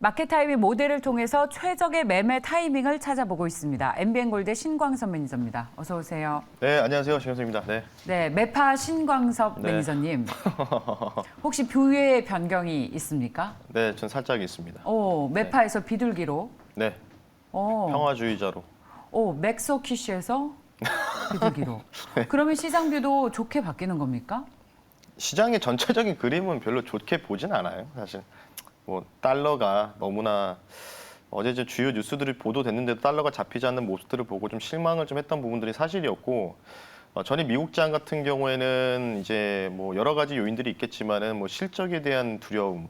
마켓타임이 모델을 통해서 최적의 매매 타이밍을 찾아보고 있습니다. MBN골드의 신광섭 매니저입니다. 어서 오세요. 네, 안녕하세요. 신광섭입니다. 네. 네, 매파 신광섭 네. 매니저님. 혹시 뷰의 변경이 있습니까? 네, 전 살짝 있습니다. 오, 매파에서 비둘기로. 네, 오, 평화주의자로. 오, 맥소키쉬에서 비둘기로. 그러면 시장 뷰도 좋게 바뀌는 겁니까? 시장의 전체적인 그림은 별로 좋게 보진 않아요, 사실. 뭐 달러가 너무나 어제 이제 주요 뉴스들이 보도됐는데도 달러가 잡히지 않는 모습들을 보고 좀 실망을 좀 했던 부분들이 사실이었고, 전일 미국장 같은 경우에는 이제 뭐 여러 가지 요인들이 있겠지만은 뭐 실적에 대한 두려움,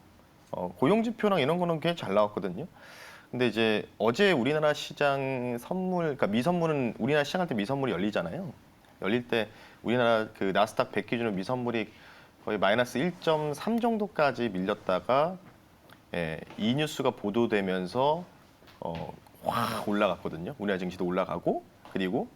고용 지표랑 이런 거는 꽤 잘 나왔거든요. 근데 이제 어제 우리나라 시장 선물, 그러니까 미선물은 우리나라 시장할 때 미선물이 열리잖아요. 열릴 때 우리나라 그 나스닥 100 기준으로 미선물이 거의 마이너스 1.3 정도까지 밀렸다가 이 뉴스가 보도되면서 확 올라갔거든요. 우리나라 증시도 올라가고 그리고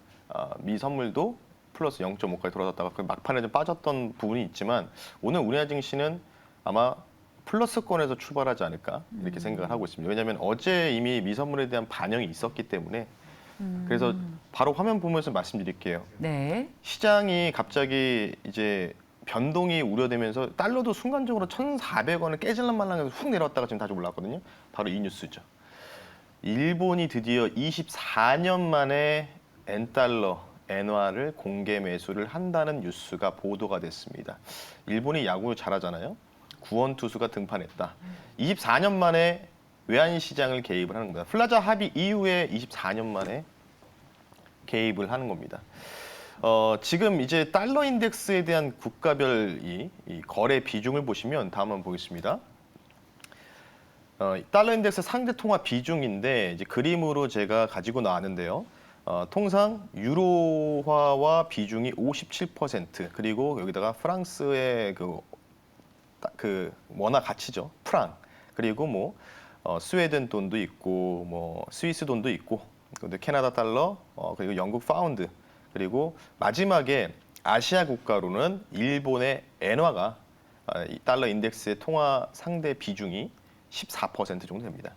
미 선물도 플러스 0.5까지 돌아섰다가 그 막판에 좀 빠졌던 부분이 있지만 오늘 우리나라 증시는 아마 플러스권에서 출발하지 않을까 이렇게 생각을 하고 있습니다. 왜냐하면 어제 이미 미 선물에 대한 반영이 있었기 때문에 그래서 바로 화면 보면서 말씀드릴게요. 네. 시장이 갑자기 이제 변동이 우려되면서 달러도 순간적으로 1,400원을 깨질란 말랑해서 훅 내려왔다가 지금 다시 올라왔거든요. 바로 이 뉴스죠. 일본이 드디어 24년 만에 엔달러, 엔화를 공개 매수를 한다는 뉴스가 보도가 됐습니다. 일본이 야구 잘하잖아요. 구원 투수가 등판했다. 24년 만에 외환 시장을 개입을 하는 겁니다. 플라자 합의 이후에 24년 만에 개입을 하는 겁니다. 지금 이제 달러 인덱스에 대한 국가별 이 거래 비중을 보시면 다음 한번 보겠습니다. 달러 인덱스 상대 통화 비중인데 이제 그림으로 제가 가지고 나왔는데요. 통상 유로화와 비중이 57% 그리고 여기다가 프랑스의 그 원화 가치죠. 프랑 그리고 뭐 스웨덴 돈도 있고 뭐 스위스 돈도 있고 캐나다 달러 그리고 영국 파운드 그리고 마지막에 아시아 국가로는 일본의 엔화가 달러 인덱스의 통화 상대 비중이 14% 정도 됩니다.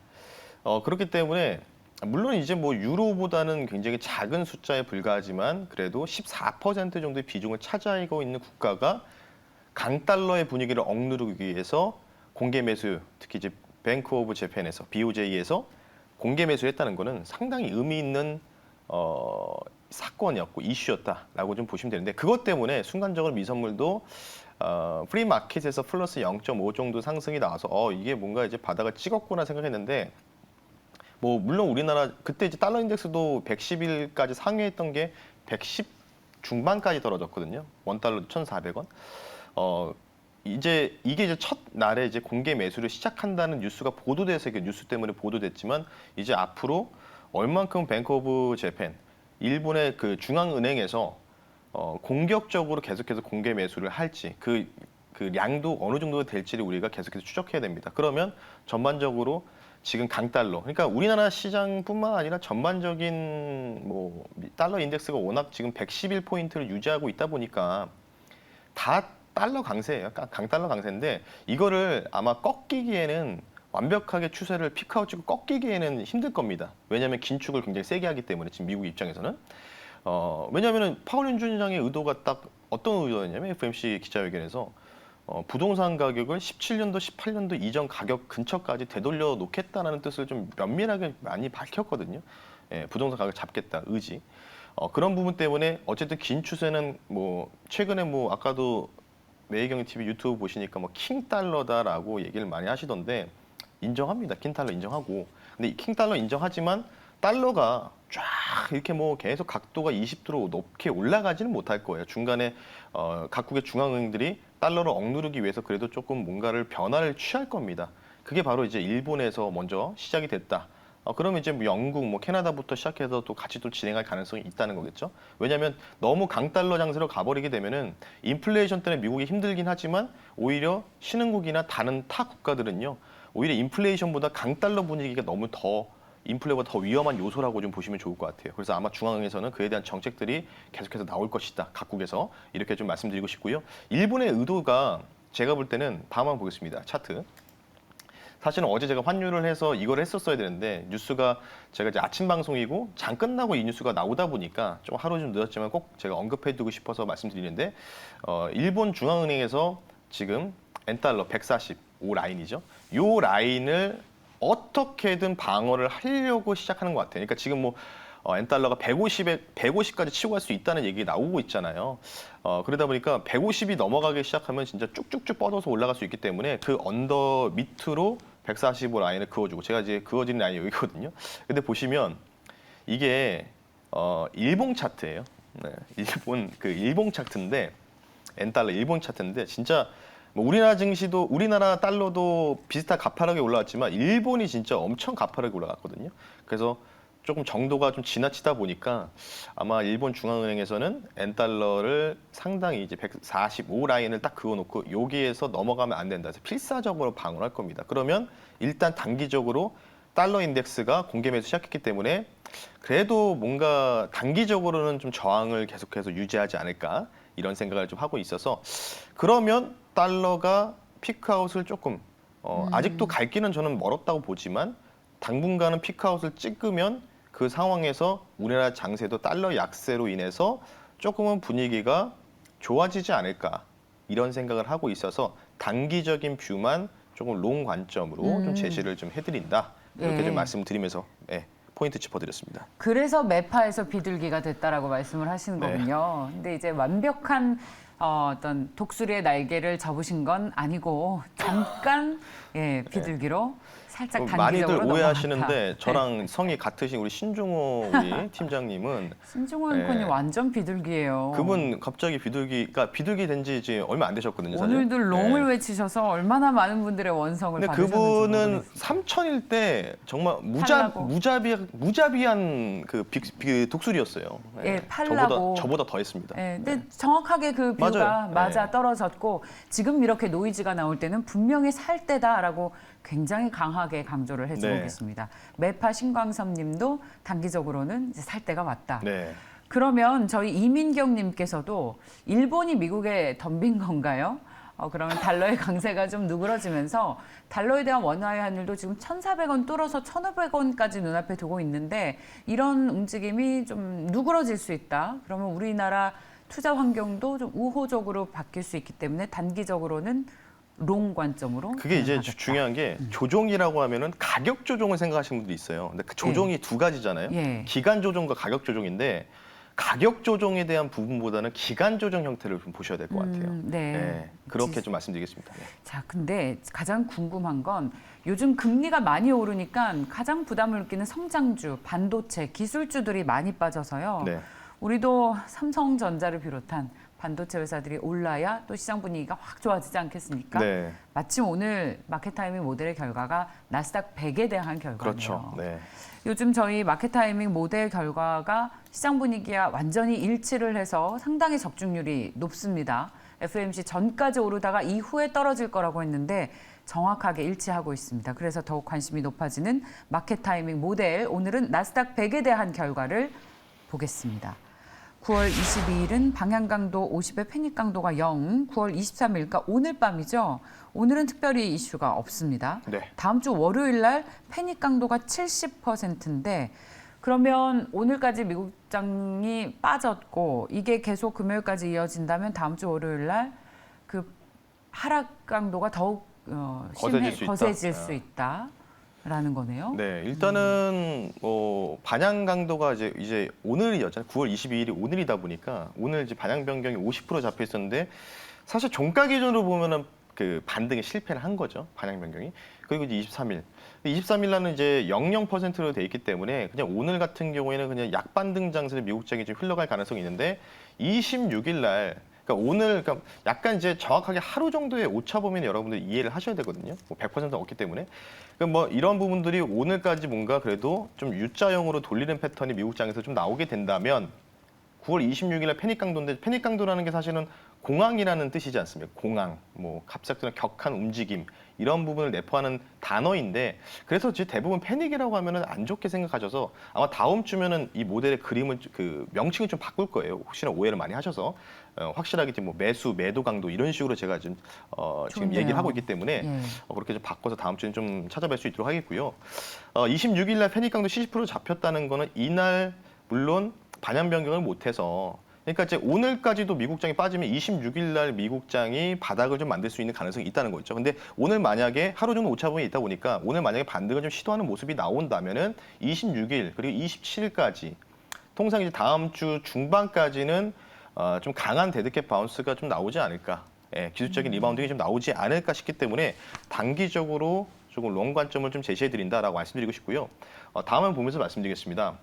그렇기 때문에 물론 이제 뭐 유로보다는 굉장히 작은 숫자에 불과하지만 그래도 14% 정도의 비중을 차지하고 있는 국가가 강달러의 분위기를 억누르기 위해서 공개 매수, 특히 이제 뱅크 오브 재팬에서 BOJ에서 공개 매수했다는 거는 상당히 의미 있는 사건이었고 이슈였다라고 좀 보시면 되는데 그것 때문에 순간적으로 미선물도 프리 마켓에서 플러스 0.5 정도 상승이 나와서 이게 뭔가 이제 바닥을 찍었구나 생각했는데 뭐 물론 우리나라 그때 이제 달러 인덱스도 110일까지 상회했던 게 110 중반까지 떨어졌거든요. 원 달러 1,400원. 이제 이게 이제 첫 날에 이제 공개 매수를 시작한다는 뉴스가 보도돼서 이게 뉴스 때문에 보도됐지만 이제 앞으로 얼만큼 뱅크 오브 재팬 일본의 그 중앙은행에서 공격적으로 계속해서 공개 매수를 할지 그 양도 어느 정도 될지를 우리가 계속해서 추적해야 됩니다. 그러면 전반적으로 지금 강달러, 그러니까 우리나라 시장뿐만 아니라 전반적인 뭐 달러 인덱스가 워낙 지금 111포인트를 유지하고 있다 보니까 다 달러 강세예요. 강달러 강세인데 이거를 아마 꺾이기에는 완벽하게 추세를 피크아웃 찍고 꺾이기에는 힘들 겁니다. 왜냐하면 긴축을 굉장히 세게 하기 때문에 지금 미국 입장에서는 왜냐하면 파월 연준장의 의도가 딱 어떤 의도였냐면 FOMC 기자회견에서 부동산 가격을 17년도, 18년도 이전 가격 근처까지 되돌려 놓겠다는 뜻을 좀 면밀하게 많이 밝혔거든요. 부동산 가격 잡겠다 의지. 그런 부분 때문에 어쨌든 긴 추세는 뭐 최근에 뭐 아까도 매희경의 TV 유튜브 보시니까 뭐 킹달러다라고 얘기를 많이 하시던데 인정합니다. 킹달러 인정하고. 근데 이 킹달러 인정하지만 달러가 쫙 이렇게 뭐 계속 각도가 20도로 높게 올라가지는 못할 거예요. 중간에 각국의 중앙은행들이 달러를 억누르기 위해서 그래도 조금 뭔가를 변화를 취할 겁니다. 그게 바로 이제 일본에서 먼저 시작이 됐다. 그러면 이제 뭐 영국, 뭐 캐나다부터 시작해서 또 같이 또 진행할 가능성이 있다는 거겠죠. 왜냐하면 너무 강달러 장세로 가버리게 되면은 인플레이션 때문에 미국이 힘들긴 하지만 오히려 신흥국이나 다른 타 국가들은요, 오히려 인플레이션보다 강달러 분위기가 너무 더 인플레보다 더 위험한 요소라고 좀 보시면 좋을 것 같아요. 그래서 아마 중앙은행에서는 그에 대한 정책들이 계속해서 나올 것이다. 각국에서 이렇게 좀 말씀드리고 싶고요. 일본의 의도가 제가 볼 때는 다음 한번 보겠습니다. 차트. 사실은 어제 제가 환율을 해서 이걸 했었어야 되는데 뉴스가 제가 이제 아침 방송이고 장 끝나고 이 뉴스가 나오다 보니까 좀 하루 좀 늦었지만 꼭 제가 언급해두고 싶어서 말씀드리는데 일본 중앙은행에서 지금 엔달러 145 라인이죠. 요 라인을 어떻게든 방어를 하려고 시작하는 것 같아요. 그러니까 지금 뭐 엔달러가 150까지 치고 갈 수 있다는 얘기 나오고 있잖아요. 그러다 보니까 150이 넘어가기 시작하면 진짜 쭉쭉쭉 뻗어서 올라갈 수 있기 때문에 그 언더 밑으로 145 라인을 그어주고 제가 이제 그어진 라인이 여기거든요. 근데 보시면 이게 일봉 차트예요. 네, 일봉 차트인데 엔달러 일본 차트인데 진짜 뭐 우리나라 증시도 우리나라 달러도 비슷하게 가파르게 올라왔지만 일본이 진짜 엄청 가파르게 올라갔거든요. 그래서 조금 정도가 좀 지나치다 보니까 아마 일본 중앙은행에서는 엔달러를 상당히 이제 145 라인을 딱 그어놓고 여기에서 넘어가면 안 된다. 그래서 필사적으로 방어할 겁니다. 그러면 일단 단기적으로 달러 인덱스가 공개 매수 시작했기 때문에 그래도 뭔가 단기적으로는 좀 저항을 계속해서 유지하지 않을까 이런 생각을 좀 하고 있어서 그러면 달러가 피크아웃을 조금 아직도 갈 길은 저는 멀었다고 보지만 당분간은 피크아웃을 찍으면 그 상황에서 우리나라 장세도 달러 약세로 인해서 조금은 분위기가 좋아지지 않을까 이런 생각을 하고 있어서 단기적인 뷰만 조금 롱 관점으로 좀 제시를 좀 해드린다 이렇게 예. 좀 말씀드리면서 포인트 짚어드렸습니다. 그래서 매파에서 비둘기가 됐다라고 말씀을 하시는 네. 거군요. 근데 이제 완벽한 어떤 독수리의 날개를 접으신 건 아니고 잠깐 비둘기로 살짝 많이들 단기적으로 오해하시는데 넘어갔다. 저랑 성이 같으신 우리 신중호 우리 팀장님은 신중호 앵커님 네. 완전 비둘기예요. 그분 갑자기 비둘기가 비둘기 된 지 이제 얼마 안 되셨거든요. 사실. 오늘도 롱을 네. 외치셔서 얼마나 많은 분들의 원성을 근데 받으셨는지 그분은 모르겠어요. 3천일 때 정말 팔라고. 무자비한 그 독수리였어요. 예, 팔라고. 저보다 더 했습니다. 네, 근데 정확하게 그 뷰가 맞아요. 맞아 네. 떨어졌고 지금 이렇게 노이즈가 나올 때는 분명히 살 때다라고 굉장히 강하게 강조를 해주고 네. 계십니다. 매파 신광섭님도 단기적으로는 이제 살 때가 왔다. 네. 그러면 저희 이민경님께서도 일본이 미국에 덤빈 건가요? 그러면 달러의 강세가 좀 누그러지면서 달러에 대한 원화의 환율도 지금 1,400원 뚫어서 1,500원까지 눈앞에 두고 있는데 이런 움직임이 좀 누그러질 수 있다. 그러면 우리나라 투자 환경도 좀 우호적으로 바뀔 수 있기 때문에 단기적으로는 롱 관점으로 그게 이제 가겠다. 중요한 게 조종이라고 하면은 가격 조종을 생각하시는 분도 있어요. 근데 그 조종이 두 가지잖아요. 예. 기간 조종과 가격 조종인데 가격 조종에 대한 부분보다는 기간 조종 형태를 좀 보셔야 될 것 같아요. 네. 그렇게 좀 말씀드리겠습니다. 네. 자, 근데 가장 궁금한 건 요즘 금리가 많이 오르니까 가장 부담을 느끼는 성장주, 반도체, 기술주들이 많이 빠져서요. 네. 우리도 삼성전자를 비롯한 반도체 회사들이 올라야 또 시장 분위기가 확 좋아지지 않겠습니까? 네. 마침 오늘 마켓타이밍 모델의 결과가 나스닥 100에 대한 결과네요. 그렇죠. 네. 요즘 저희 마켓타이밍 모델 결과가 시장 분위기와 완전히 일치를 해서 상당히 적중률이 높습니다. FOMC 전까지 오르다가 이후에 떨어질 거라고 했는데 정확하게 일치하고 있습니다. 그래서 더욱 관심이 높아지는 마켓타이밍 모델, 오늘은 나스닥 100에 대한 결과를 보겠습니다. 9월 22일은 방향강도 50의 패닉 강도가 0, 9월 23일, 그러니까 오늘 밤이죠. 오늘은 특별히 이슈가 없습니다. 네. 다음 주 월요일 날 패닉 강도가 70%인데 그러면 오늘까지 미국장이 빠졌고 이게 계속 금요일까지 이어진다면 다음 주 월요일 날 그 하락 강도가 더욱 거세질 수 있다라는 거네요. 네, 일단은 반향 강도가 이제 오늘이었잖아요. 9월 22일이 오늘이다 보니까 오늘 이제 반향 변경이 50% 잡혀 있었는데 사실 종가 기준으로 보면은 그 반등에 실패를 한 거죠. 반향 변경이. 그리고 이제 23일. 23일 날은 이제 00%로 돼 있기 때문에 그냥 오늘 같은 경우에는 그냥 약반등 장세로 미국장이 좀 흘러갈 가능성이 있는데 26일 날 그러니까 오늘 그러니까 약간 이제 정확하게 하루 정도의 오차 범위는 여러분들 이해를 하셔야 되거든요. 뭐 100%는 없기 때문에. 그럼 뭐 이런 부분들이 오늘까지 뭔가 그래도 좀 U자형으로 돌리는 패턴이 미국장에서 좀 나오게 된다면 9월 26일에 패닉 강도인데 패닉 강도라는 게 사실은 공황이라는 뜻이지 않습니까? 공황, 뭐 갑작스런 격한 움직임 이런 부분을 내포하는 단어인데 그래서 이제 대부분 패닉이라고 하면은 안 좋게 생각하셔서 아마 다음 주면은 이 모델의 그림을 그 명칭을 좀 바꿀 거예요. 혹시나 오해를 많이 하셔서 확실하게 지금 뭐 매수, 매도 강도 이런 식으로 제가 지금 지금 좋네요. 얘기를 하고 있기 때문에 예. 그렇게 좀 바꿔서 다음 주에 좀 찾아뵐 수 있도록 하겠고요. 26일 날 패닉 강도 70% 잡혔다는 거는 이날 물론 반영 변경을 못해서 그러니까 이제 오늘까지도 미국장이 빠지면 26일 날 미국장이 바닥을 좀 만들 수 있는 가능성이 있다는 거죠. 근데 오늘 만약에 하루 정도 오차범위 있다 보니까 오늘 만약에 반등을 좀 시도하는 모습이 나온다면은 26일 그리고 27일까지 통상 이제 다음 주 중반까지는 좀 강한 데드캣 바운스가 좀 나오지 않을까. 예, 기술적인 리바운딩이 좀 나오지 않을까 싶기 때문에 단기적으로 조금 롱 관점을 좀 제시해 드린다라고 말씀드리고 싶고요. 다음은 보면서 말씀드리겠습니다.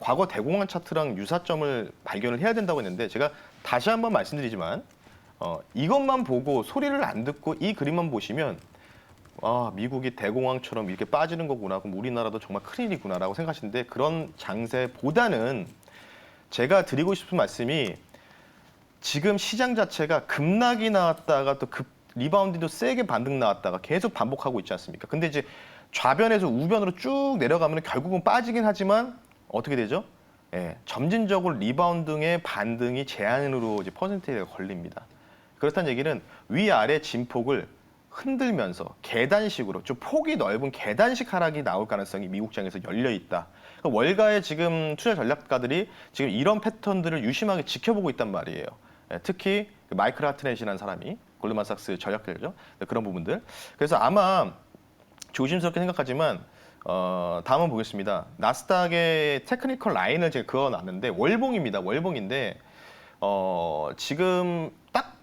과거 대공황 차트랑 유사점을 발견을 해야 된다고 했는데 제가 다시 한번 말씀드리지만 이것만 보고 소리를 안 듣고 이 그림만 보시면 미국이 대공황처럼 이렇게 빠지는 거구나. 그럼 우리나라도 정말 큰일이구나라고 생각하시는데 그런 장세보다는 제가 드리고 싶은 말씀이 지금 시장 자체가 급락이 나왔다가 또 리바운딩도 세게 반등 나왔다가 계속 반복하고 있지 않습니까? 근데 이제 좌변에서 우변으로 쭉 내려가면 결국은 빠지긴 하지만 어떻게 되죠? 예, 점진적으로 리바운딩의 반등이 제한으로 이제 퍼센테이지가 걸립니다. 그렇다는 얘기는 위아래 진폭을 흔들면서 계단식으로 좀 폭이 넓은 계단식 하락이 나올 가능성이 미국장에서 열려 있다. 그러니까 월가의 지금 투자 전략가들이 지금 이런 패턴들을 유심하게 지켜보고 있단 말이에요. 예, 특히 마이클 하트넷이라는 사람이 골드만삭스 전략가죠. 그런 부분들. 그래서 아마 조심스럽게 생각하지만 다음은 보겠습니다. 나스닥의 테크니컬 라인을 제가 그어놨는데 월봉입니다. 월봉인데 지금 딱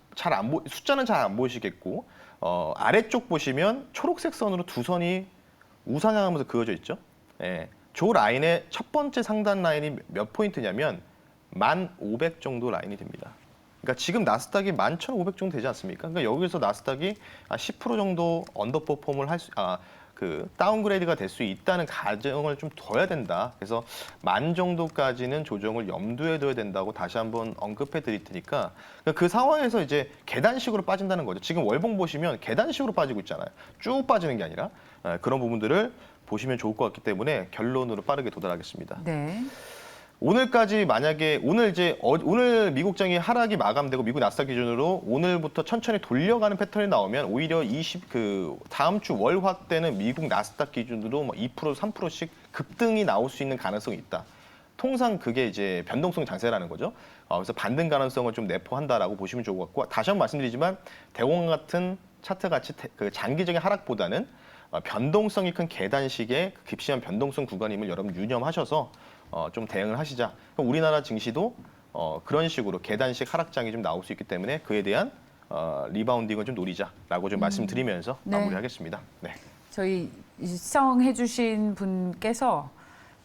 숫자는 잘 안 보이시겠고 아래쪽 보시면 초록색 선으로 두 선이 우상향하면서 그어져 있죠. 예, 저 라인의 첫 번째 상단 라인이 몇 포인트냐면 1,500 정도 라인이 됩니다. 그러니까 지금 나스닥이 11,500 정도 되지 않습니까? 그러니까 여기서 나스닥이 10% 정도 언더퍼폼을 다운그레이드가 될 수 있다는 가정을 좀 둬야 된다. 그래서 10,000 정도까지는 조정을 염두에 둬야 된다고 다시 한번 언급해 드릴 테니까 그 상황에서 이제 계단식으로 빠진다는 거죠. 지금 월봉 보시면 계단식으로 빠지고 있잖아요. 쭉 빠지는 게 아니라 그런 부분들을 보시면 좋을 것 같기 때문에 결론으로 빠르게 도달하겠습니다. 네. 오늘까지 만약에 오늘 미국장이 하락이 마감되고 미국 나스닥 기준으로 오늘부터 천천히 돌려가는 패턴이 나오면 오히려 다음 주 월화 때는 미국 나스닥 기준으로 2% 3%씩 급등이 나올 수 있는 가능성이 있다. 통상 그게 이제 변동성 장세라는 거죠. 그래서 반등 가능성을 좀 내포한다라고 보시면 좋을 것 같고 다시 한번 말씀드리지만 대공황 같은 차트 같이 그 장기적인 하락보다는 변동성이 큰 계단식의 급심한 변동성 구간임을 여러분 유념하셔서 좀 대응을 하시자. 그럼 우리나라 증시도 그런 식으로 계단식 하락장이 좀 나올 수 있기 때문에 그에 대한 리바운딩을 좀 노리자라고 좀 말씀드리면서 네. 마무리하겠습니다. 네. 저희 시청해주신 분께서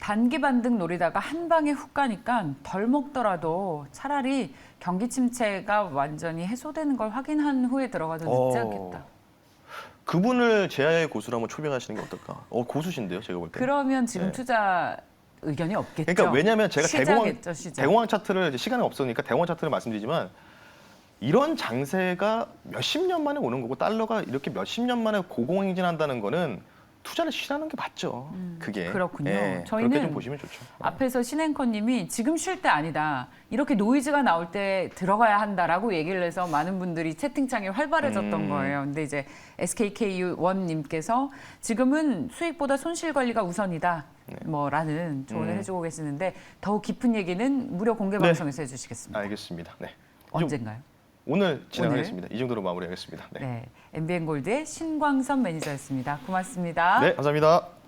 단기 반등 노리다가 한 방에 훅 가니까 덜 먹더라도 차라리 경기 침체가 완전히 해소되는 걸 확인한 후에 들어가도 늦지 않겠다. 그분을 제야의 고수로 한번 초빙하시는 게 어떨까? 고수신데요, 제가 볼 때. 그러면 지금 네. 투자 의견이 없겠죠. 그러니까 왜냐하면 제가 시작. 대공황 차트를 시간이 없으니까 대공황 차트를 말씀드리지만 이런 장세가 몇십 년 만에 오는 거고 달러가 이렇게 몇십 년 만에 고공행진한다는 거는 투자를 쉬라는 게 맞죠. 그게. 그렇군요. 예, 저희는 그렇게 좀 보시면 좋죠. 앞에서 신앵커님이 지금 쉴 때 아니다. 이렇게 노이즈가 나올 때 들어가야 한다라고 얘기를 해서 많은 분들이 채팅창에 활발해졌던 거예요. 근데 이제 SKKU1님께서 지금은 수익보다 손실 관리가 우선이다. 라는 조언을 해주고 계시는데 더욱 깊은 얘기는 무료 공개 방송에서 해주시겠습니다. 알겠습니다. 네. 언젠가요? 오늘 진행하겠습니다. 이 정도로 마무리하겠습니다. 네. 네, MBN 골드의 신광선 매니저였습니다. 고맙습니다. 네, 감사합니다.